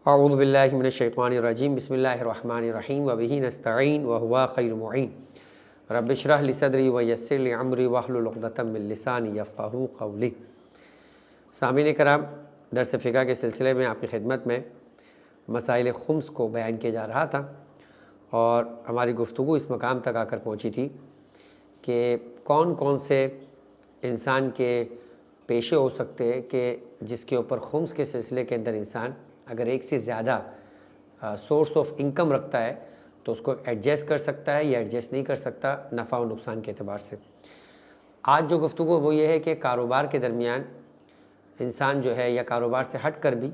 अऊज़ु बिल्लाहि मिनश्शैतानिर्रजीम बिस्मिल्लाहिर्रहमानिर्रहीम व बिही नस्तईन व हुवा खैरुल मुईन रब्बि इश्रह ली सदरी व यस्सिर ली अमरी वहलुल उक़दतम मिन लिसानी यफ़क़हू क़ौली। सामीन कराम, दर्स फ़िक़ह के सिलसिले में आपकी खिदमत में मसाइल खुम्स को बयान किया जा रहा था और हमारी गुफ्तगू इस मकाम तक आकर पहुँची थी कि कौन कौन से इंसान के पेशे हो सकते हैं कि जिसके ऊपर खुम्स के सिलसिले के अंदर इंसान अगर एक से ज़्यादा सोर्स ऑफ इनकम रखता है तो उसको एडजस्ट कर सकता है या एडजस्ट नहीं कर सकता नफ़ा और नुकसान के अतबार से। आज जो गुफ्तगू वो ये है कि कारोबार के दरमियान इंसान जो है या कारोबार से हट कर भी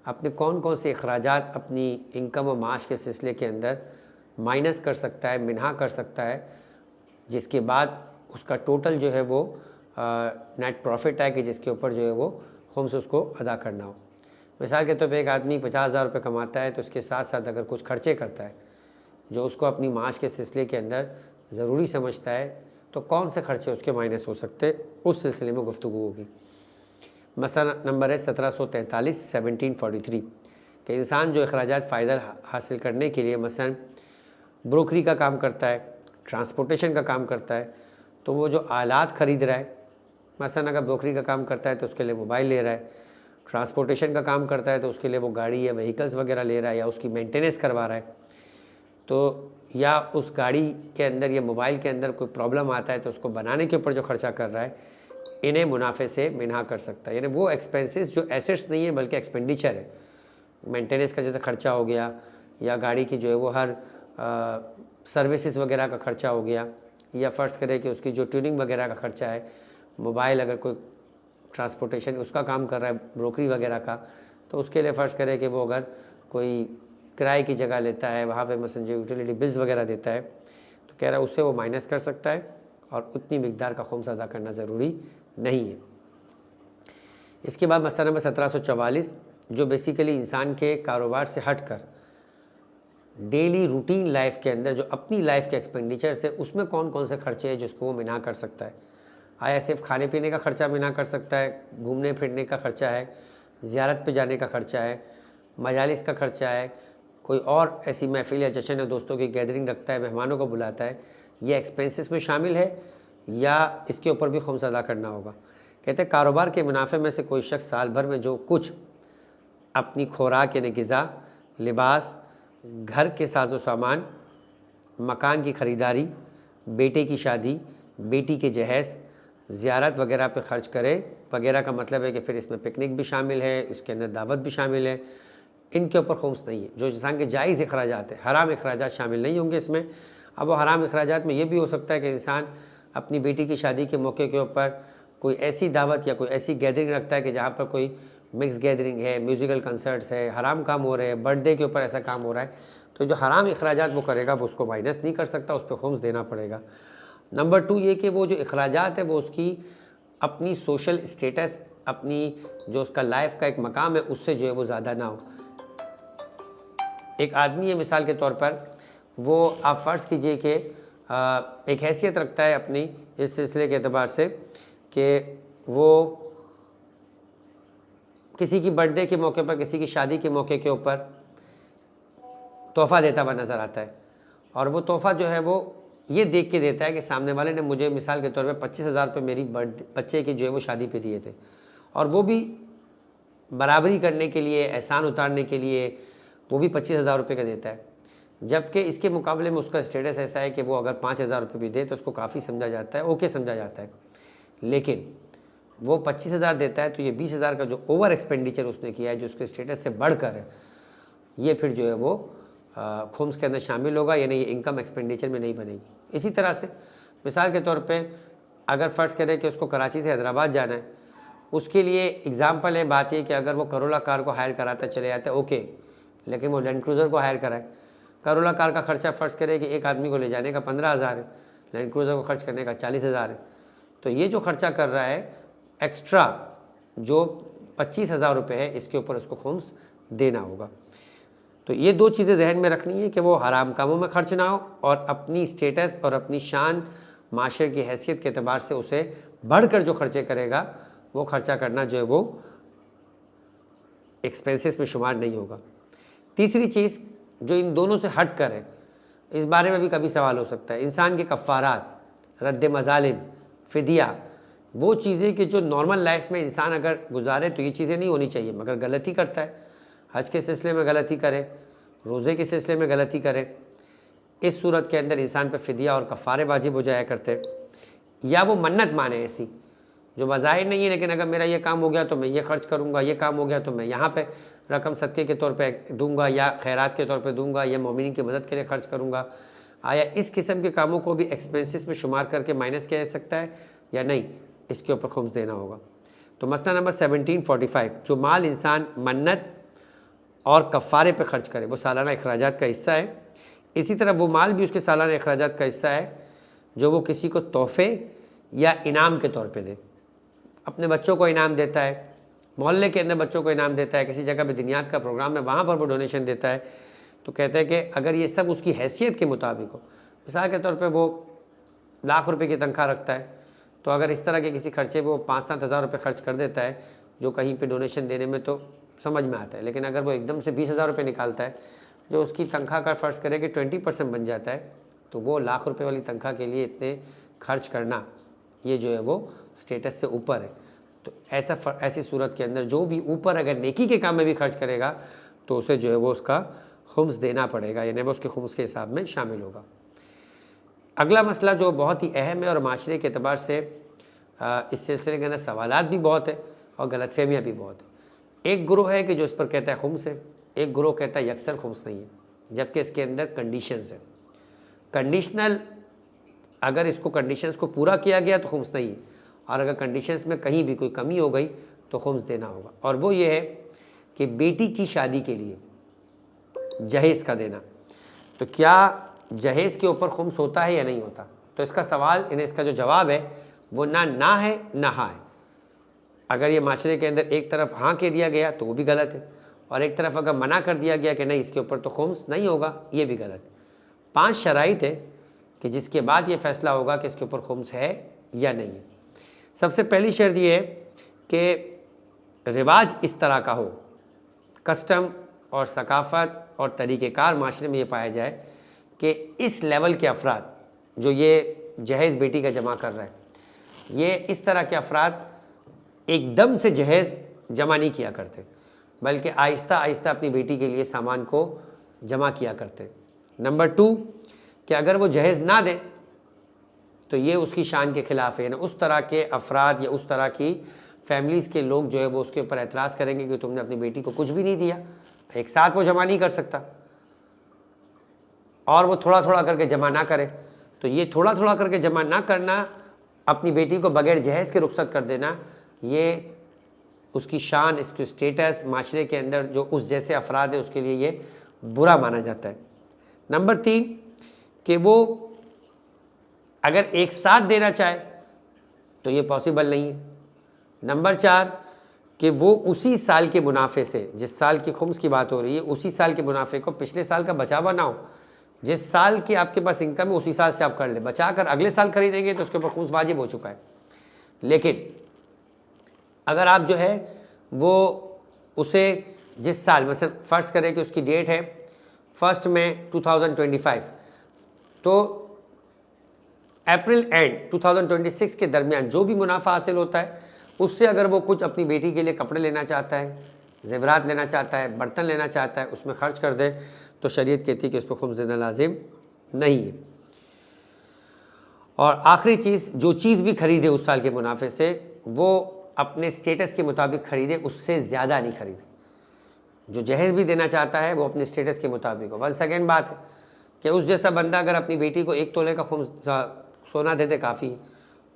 अपने कौन कौन से अखराजात अपनी इनकम और माश के सिलसिले के अंदर माइनस कर सकता है, मिन्हा कर सकता है, जिसके बाद उसका टोटल जो है वो नेट प्रॉफिट है कि जिसके ऊपर जो है वो खुम्स उसको अदा करना हो। मिसाल के तौर पे एक आदमी 50,000 रुपये कमाता है तो उसके साथ साथ अगर कुछ खर्चे करता है जो उसको अपनी माश के सिलसिले के अंदर ज़रूरी समझता है तो कौन से खर्चे उसके माइनस हो सकते, उस सिलसिले में गुफ्तगू होगी। मसला नंबर है 1743 1743 कि इंसान जो अखराजात फ़ायदा हासिल करने के लिए मसलन ब्रोकरी का काम करता है, ट्रांसपोर्टेशन का काम करता है, तो वो जो आलात ख़रीद रहा है, मसलन अगर ब्रोकरी का काम करता है तो उसके लिए मोबाइल ले रहा है, ट्रांसपोर्टेशन का काम करता है तो उसके लिए वो गाड़ी या व्हीकल्स वगैरह ले रहा है या उसकी मेंटेनेंस करवा रहा है, तो या उस गाड़ी के अंदर या मोबाइल के अंदर कोई प्रॉब्लम आता है तो उसको बनाने के ऊपर जो खर्चा कर रहा है, इन्हें मुनाफे से मिन्हा कर सकता है। यानी वो एक्सपेंसेस जो एसेट्स नहीं है बल्कि एक्सपेंडिचर है, मेंटेनेंस का जैसे खर्चा हो गया या गाड़ी की जो है वो हर सर्विसेज वगैरह का खर्चा हो गया, या फ़र्ज़ करें कि उसकी जो ट्यूनिंग वगैरह का खर्चा है, मोबाइल अगर कोई ट्रांसपोर्टेशन उसका काम कर रहा है ब्रोकरी वगैरह का, तो उसके लिए फ़र्ज़ करें कि वो अगर कोई किराए की जगह लेता है, वहाँ पे मसलन जो यूटिलिटी बिल्स वगैरह देता है, तो कह रहा है उससे वो माइनस कर सकता है और उतनी मिकदार का खुम्स अदा करना ज़रूरी नहीं है। इसके बाद मसला नंबर 1744 जो बेसिकली इंसान के कारोबार से हट कर डेली रूटीन लाइफ के अंदर जो अपनी लाइफ के एक्सपेंडिचर से उसमें कौन कौन से खर्चे हैं जिसको वो मिना कर सकता है। आया सिर्फ खाने पीने का खर्चा मिना कर सकता है, घूमने फिरने का खर्चा है, ज़ियारत पे जाने का खर्चा है, मजालिस का खर्चा है, कोई और ऐसी महफिल या जश्न या दोस्तों की गैदरिंग रखता है, मेहमानों को बुलाता है, ये एक्सपेंसेस में शामिल है या इसके ऊपर भी खुम्स अदा करना होगा। कहते हैं कारोबार के मुनाफे में से कोई शख्स साल भर में जो कुछ अपनी खुराक यानी ग़िज़ा, लिबास, घर के साजो सामान, मकान की ख़रीदारी, बेटे की शादी, बेटी के जहेज़, ज़ियारत वगैरह पे ख़र्च करे वगैरह का मतलब है कि फिर इसमें पिकनिक भी शामिल है, इसके अंदर दावत भी शामिल है, इनके ऊपर खुम्स नहीं है। जो इंसान के जायज़ अखराजात है, हराम अखराजात शामिल नहीं होंगे इसमें। अब वो हराम अखराजात में ये भी हो सकता है कि इंसान अपनी बेटी की शादी के मौके के ऊपर कोई ऐसी दावत या कोई ऐसी गैदरिंग रखता है कि जहाँ पर कोई मिक्स गैदरिंग है, म्यूज़िकल कंसर्ट्स है, हराम काम हो रहे हैं, बर्थडे के ऊपर ऐसा काम हो रहा है, तो जो हराम अखराजात वो करेगा वो उसको माइनस नहीं कर सकता, उस पर खुम्स देना पड़ेगा। नंबर 2 ये कि वो जो अखराजात है वो उसकी अपनी सोशल स्टेटस, अपनी जो उसका लाइफ का एक मकाम है उससे जो है वो ज़्यादा ना हो। एक आदमी है मिसाल के तौर पर, वो आप फ़र्ज़ कीजिए कि एक हैसियत रखता है अपनी इस सिलसिले के अतबार से कि वो किसी की बर्थडे के मौके पर, किसी की शादी के मौके के ऊपर तोहफ़ा देता हुआ नज़र आता है, और वो तोहफ़ा जो है वो ये देख के देता है कि सामने वाले ने मुझे मिसाल के तौर पे 25,000 रुपये मेरी बच्चे की जो है वो शादी पे दिए थे, और वो भी बराबरी करने के लिए, एहसान उतारने के लिए वो भी 25,000 रुपये का देता है, जबकि इसके मुकाबले में उसका स्टेटस ऐसा है कि वो अगर 5,000 रुपये भी दे तो उसको काफ़ी समझा जाता है, ओके समझा जाता है। लेकिन वो 25,000 देता है तो ये 20,000 का जो ओवर एक्सपेंडिचर उसने किया है, जो उसके स्टेटस से बढ़कर है, ये फिर जो है वो खुम्स के अंदर शामिल होगा, यानी ये इनकम एक्सपेंडिचर में नहीं बनेगी। इसी तरह से मिसाल के तौर पे अगर फ़र्ज़ करें कि उसको कराची से हैदराबाद जाना है, उसके लिए एग्ज़ाम्पल है बात ये कि अगर वो करोला कार को हायर कराता चले जाता है ओके, लेकिन वो लैंड क्रूज़र को हायर कराए, करोला कार का खर्चा फ़र्ज़ करें कि एक आदमी को ले जाने का 15,000 है, लैंड क्रूज़र को खर्च करने का 40,000 है, तो ये जो खर्चा कर रहा है एक्स्ट्रा जो 25,000 रुपये है, इसके ऊपर उसको खुम्स देना होगा। तो ये 2 चीज़ें जहन में रखनी है कि वो हराम कामों में खर्च ना हो और अपनी स्टेटस और अपनी शान माशरे की हैसियत के अतबार से उसे बढ़कर जो खर्चे करेगा वो खर्चा करना जो है वो एक्सपेंसेस में शुमार नहीं होगा। तीसरी चीज़ जो इन दोनों से हट कर है, इस बारे में भी कभी सवाल हो सकता है, इंसान के कफ़ारात, रद्द मज़ालिम, फ़िदिया, वो चीज़ें कि जो नॉर्मल लाइफ में इंसान अगर गुजारे तो ये चीज़ें नहीं होनी चाहिए, मगर गलती करता है, हज के सिलसिले में गलती करे, रोज़े के सिलसिले में गलती करे, इस सूरत के अंदर इंसान पर फ़िदिया और कफ़ारे वाजिब हो जाया करते हैं। या वो मन्नत माने ऐसी जो बज़ाहिर नहीं है, लेकिन अगर मेरा ये काम हो गया तो मैं ये खर्च करूँगा, ये काम हो गया तो मैं यहाँ पे रकम सदक़े के तौर पे दूंगा या खैरात के तौर पे दूंगा या मोमिनीन की मदद के लिए खर्च करूँगा। आया इस किस्म के कामों को भी एक्सपेंसेस में शुमार करके माइनस किया जा सकता है या नहीं, इसके ऊपर खुम्स देना होगा। तो मसला नंबर 1745, जो माल इंसान मन्नत और कफ़ारे पे खर्च करे वो सालाना अखराजात का हिस्सा है। इसी तरह वो माल भी उसके सालाना अखराजात का हिस्सा है जो वो किसी को तोहफ़े या इनाम के तौर पे दे। अपने बच्चों को इनाम देता है, मोहल्ले के अंदर बच्चों को इनाम देता है, किसी जगह पे दिनियात का प्रोग्राम है वहाँ पर वो डोनेशन देता है। तो कहते हैं कि अगर ये सब उसकी हैसियत के मुताबिक हो, मिसाल के तौर पे वो लाख रुपए की तनख्वाह रखता है, तो अगर इस तरह के किसी खर्चे वो 5-7 हज़ार रुपये खर्च कर देता है जो कहीं पे डोनेशन देने में तो समझ में आता है, लेकिन अगर वो एकदम से 20,000 रुपये निकालता है जो उसकी तनख्वाह का फ़र्ज़ करे कि 20% बन जाता है, तो वो लाख रुपये वाली तनख्वाह के लिए इतने खर्च करना ये जो है वो स्टेटस से ऊपर है। तो ऐसी सूरत के अंदर जो भी ऊपर अगर नेकी के काम में भी खर्च करेगा तो उसे जो है वो उसका खुम्स देना पड़ेगा, यानी वो उसके खुम्स के हिसाब में शामिल होगा। अगला मसला जो बहुत ही अहम है और माशरे के अतबार से इस सिलसिले के अंदर सवालात भी बहुत है और गलतफहमियाँ भी बहुत है। एक ग्रोह है कि जो इस पर कहता है खुम्स है, एक ग्रोह कहता है यकसर खुम्स नहीं है, जबकि इसके अंदर कंडीशंस है। कंडीशनल, अगर इसको कंडीशंस को पूरा किया गया तो खुम्स नहीं है, और अगर कंडीशंस में कहीं भी कोई कमी हो गई तो खुम्स देना होगा। और वो ये है कि बेटी की शादी के लिए जहेज़ का देना, तो क्या जहेज़ के ऊपर खुम्स होता है या नहीं होता? तो इसका सवाल, इन्हें इसका जो जवाब है वो ना है ना हाँ है। अगर ये माशरे के अंदर एक तरफ हाँ कह दिया गया तो वो भी गलत है, और एक तरफ अगर मना कर दिया गया कि नहीं इसके ऊपर तो खुम्स नहीं होगा, ये भी गलत है। 5 शराइत है कि जिसके बाद ये फ़ैसला होगा कि इसके ऊपर खुम्स है या नहीं है। सबसे पहली शर्त ये है कि रिवाज इस तरह का हो, कस्टम और सकाफ़त और तरीक़ेकार माशरे में ये पाया जाए कि इस लेवल के अफराद जो ये जहेज़ बेटी का जमा कर रहा है, ये इस तरह के अफराद एकदम से जहेज़ जमा नहीं किया करते, बल्कि आहिस्ता आहिस्ता अपनी बेटी के लिए सामान को जमा किया करते। नंबर 2 कि अगर वो जहेज़ ना दें तो ये उसकी शान के ख़िलाफ़ है, यानी उस तरह के अफराद या उस तरह की फैमिलीज़ के लोग जो है वो उसके ऊपर एतराज़ करेंगे कि तुमने अपनी बेटी को कुछ भी नहीं दिया। एक साथ वो जमा नहीं कर सकता और वो थोड़ा थोड़ा करके जमा ना करे, तो ये थोड़ा थोड़ा करके जमा ना करना, अपनी बेटी को बगैर जहेज़ के रुखसत कर देना, ये उसकी शान, इसकी स्टेटस माशरे के अंदर जो उस जैसे अफराद है उसके लिए ये बुरा माना जाता है। नंबर 3 कि वो अगर एक साथ देना चाहे तो ये पॉसिबल नहीं है। नंबर 4 कि वो उसी साल के मुनाफे से, जिस साल की खुम्स की बात हो रही है, उसी साल के मुनाफे को पिछले साल का बचा हुआ ना हो, जिस साल की आपके पास इनकम है उसी साल से आप कर ले, बचा कर अगले साल खरीदेंगे तो उसके ऊपर खुम्स वाजिब हो चुका है। लेकिन अगर आप जो है वो उसे जिस साल, मतलब फ़र्ज़ करें कि उसकी डेट है 1 मई 2025, तो अप्रैल एंड 2026 के दरमियान जो भी मुनाफा हासिल होता है उससे अगर वो कुछ अपनी बेटी के लिए कपड़े लेना चाहता है, ज़ेवरात लेना चाहता है, बर्तन लेना चाहता है, उसमें खर्च कर दे, तो शरीयत कहती है कि उस पर खुम्स देना लाजिम नहीं है। और आखिरी चीज़, जो चीज़ भी खरीदे उस साल के मुनाफे से वो अपने स्टेटस के मुताबिक ख़रीदे, उससे ज़्यादा नहीं खरीदे। जो जहेज़ भी देना चाहता है वो अपने स्टेटस के मुताबिक हो। वंस अगेन बात है कि उस जैसा बंदा अगर अपनी बेटी को 1 तोले का सोना दे दे काफ़ी,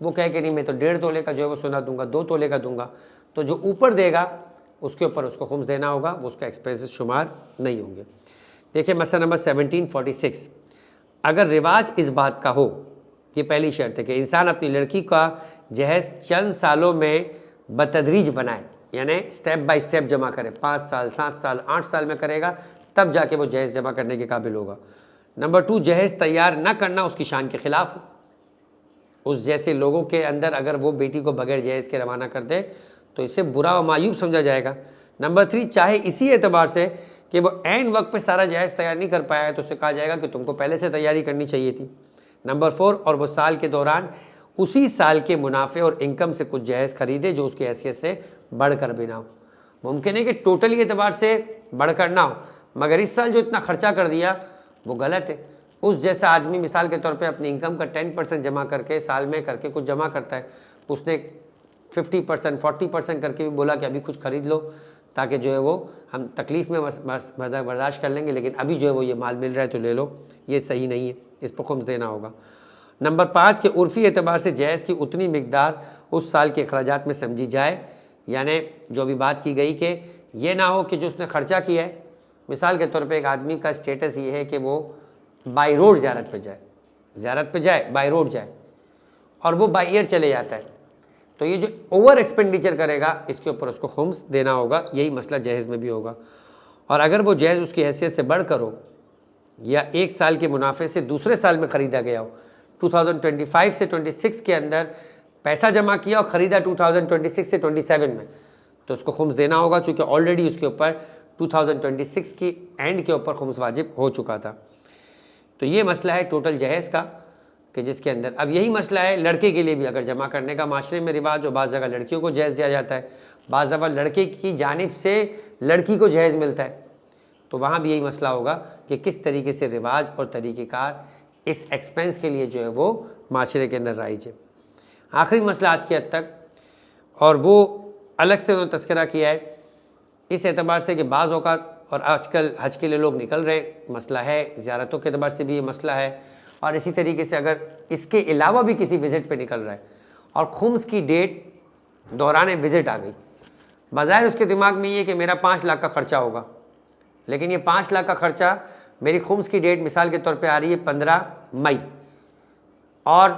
वो कहे कि नहीं मैं तो 1.5 तोले का जो है वो सोना दूंगा, 2 तोले का दूंगा, तो जो ऊपर देगा उसके ऊपर उसको खुम्स देना होगा, वो उसका एक्सपेंसेस शुमार नहीं होंगे। देखिए मसला नंबर 1746, अगर रिवाज इस बात का हो, ये पहली शर्त है कि इंसान अपनी लड़की का जहेज़ चंद सालों में बतदरीज बनाए, यानी स्टेप बाय स्टेप जमा करे, 5 साल, 7 साल, 8 साल में करेगा तब जाके वो जहेज़ जमा करने के काबिल होगा। नंबर 2, जहेज़ तैयार ना करना उसकी शान के ख़िलाफ़ हो। उस जैसे लोगों के अंदर अगर वो बेटी को बगैर जहेज़ के रवाना कर दे तो इसे बुरा व मायूब समझा जाएगा। नंबर 3, चाहे इसी एतबार से कि वो ऐन वक्त पे सारा जायज़ तैयार नहीं कर पाया है तो उससे कहा जाएगा कि तुमको पहले से तैयारी करनी चाहिए थी। नंबर 4, और वो साल के दौरान उसी साल के मुनाफे और इनकम से कुछ जायज़ खरीदे जो उसकी हैसियत से बढ़कर भी ना हो। मुमकिन है कि टोटली एतबार से बढ़कर ना हो, मगर इस साल जो इतना खर्चा कर दिया वो गलत है। उस जैसा आदमी मिसाल के तौर पे अपनी इनकम का 10% जमा करके साल में करके कुछ जमा करता है, उसने 50% 40% करके भी बोला कि अभी कुछ खरीद लो ताकि जो है वो हम तकलीफ़ में बर्दाश्त कर लेंगे, लेकिन अभी जो है वो ये माल मिल रहा है तो ले लो, ये सही नहीं है, इस पर खुम्स देना होगा। नंबर 5 के उर्फ़ी एतबार से जायज़ की उतनी मिकदार उस साल के अखराजात में समझी जाए, यानी जो भी बात की गई कि ये ना हो कि जो उसने ख़र्चा किया है, मिसाल के तौर पे एक आदमी का स्टेटस ये है कि वो बाई रोड ज़ियारत पे जाए बाई रोड जाए और वो बाई एयर चले जाता है, तो ये जो ओवर एक्सपेंडिचर करेगा इसके ऊपर उसको खुम्स देना होगा। यही मसला जहेज़ में भी होगा। और अगर वो जहेज़ उसकी हैसियत से बढ़कर हो या एक साल के मुनाफे से दूसरे साल में ख़रीदा गया हो, 2025 से 26 के अंदर पैसा जमा किया और ख़रीदा 2026 से 27 में, तो उसको खुम्स देना होगा, चूँकि ऑलरेडी उसके ऊपर 2026 की एंड के ऊपर खुम्स वाजिब हो चुका था। तो ये मसला है टोटल जहेज़ का कि जिसके अंदर अब यही मसला है लड़के के लिए भी अगर जमा करने का माशरे में रिवाज हो, बाज़ जगह लड़कियों को जहेज़ दिया जाता है, बाज़ दफ़ा लड़के की जानिब से लड़की को जहेज़ मिलता है, तो वहाँ भी यही मसला होगा कि किस तरीके से रिवाज और तरीक़ेकार इस एक्सपेंस के लिए जो है वो माशरे के अंदर राइज है। आखिरी मसला आज की हद तक, और वो अलग से उन्होंने तस्करा किया है इस एतबार से कि बाज़ औक़ात और आजकल हज के लिए लोग निकल रहे, मसला है, ज़ियारतों के एतबार से भी ये मसला है, और इसी तरीके से अगर इसके अलावा भी किसी विज़िट पे निकल रहा है और खुम्स की डेट दौरान विज़िट आ गई, बज़ाहिर उसके दिमाग में ये कि मेरा 5 लाख का ख़र्चा होगा, लेकिन ये 5 लाख का ख़र्चा मेरी खुम्स की डेट मिसाल के तौर पे आ रही है 15 मई, और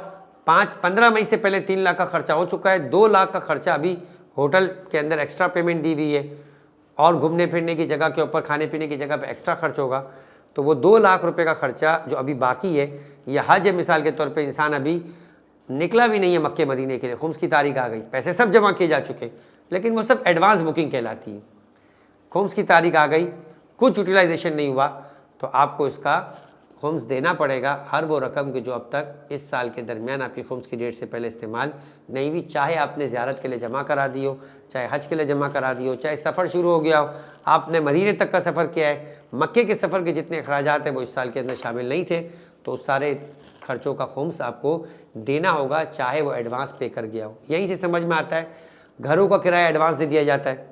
15 मई से पहले 3 लाख का ख़र्चा हो चुका है, 2 लाख का ख़र्चा अभी होटल के अंदर एक्स्ट्रा पेमेंट दी हुई है और घूमने फिरने की जगह के ऊपर खाने पीने की जगह पे एक्स्ट्रा खर्च होगा, तो वो 2 लाख रुपए का ख़र्चा जो अभी बाकी है, या हज है मिसाल के तौर पे इंसान अभी निकला भी नहीं है मक्के मदीने के लिए, खुम्स की तारीख आ गई, पैसे सब जमा किए जा चुके, लेकिन वो सब एडवांस बुकिंग कहलाती है। खुम्स की तारीख आ गई, कुछ यूटिलाइजेशन नहीं हुआ, तो आपको इसका खुम्स देना पड़ेगा हर वो रकम की जो अब तक इस साल के दरमियान आपकी खुम्स की डेट से पहले इस्तेमाल नहीं हुई, चाहे आपने ज़ियारत के लिए जमा करा दी हो, चाहे हज के लिए जमा करा दी हो, चाहे सफ़र शुरू हो गया हो, आपने मदीने तक का सफ़र किया है, मक्के के सफ़र के जितने अखराजात हैं वो इस साल के अंदर शामिल नहीं थे, तो उस सारे खर्चों का खुम्स आपको देना होगा, चाहे वो एडवांस पे कर गया हो। यहीं से समझ में आता है घरों का किराया एडवांस दे दिया जाता है,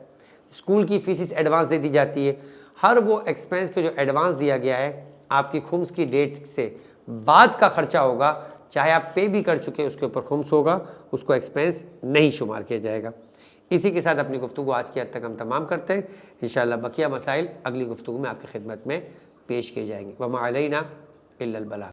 स्कूल की फ़ीसिस एडवांस दे दी जाती है, हर वो एक्सपेंस के जो एडवांस दिया गया है आपकी खुम्स की डेट से बाद का खर्चा होगा, चाहे आप पे भी कर चुके उसके ऊपर खुम्स होगा, उसको एक्सपेंस नहीं शुमार किया जाएगा। इसी के साथ अपनी गुफ्तगू आज की हद तक हम तमाम करते हैं। इंशाअल्लाह बकिया मसाइल अगली गुफ्तगू में आपकी खिदमत में पेश किए जाएंगे। वमा अलैना इल्लल बलाग।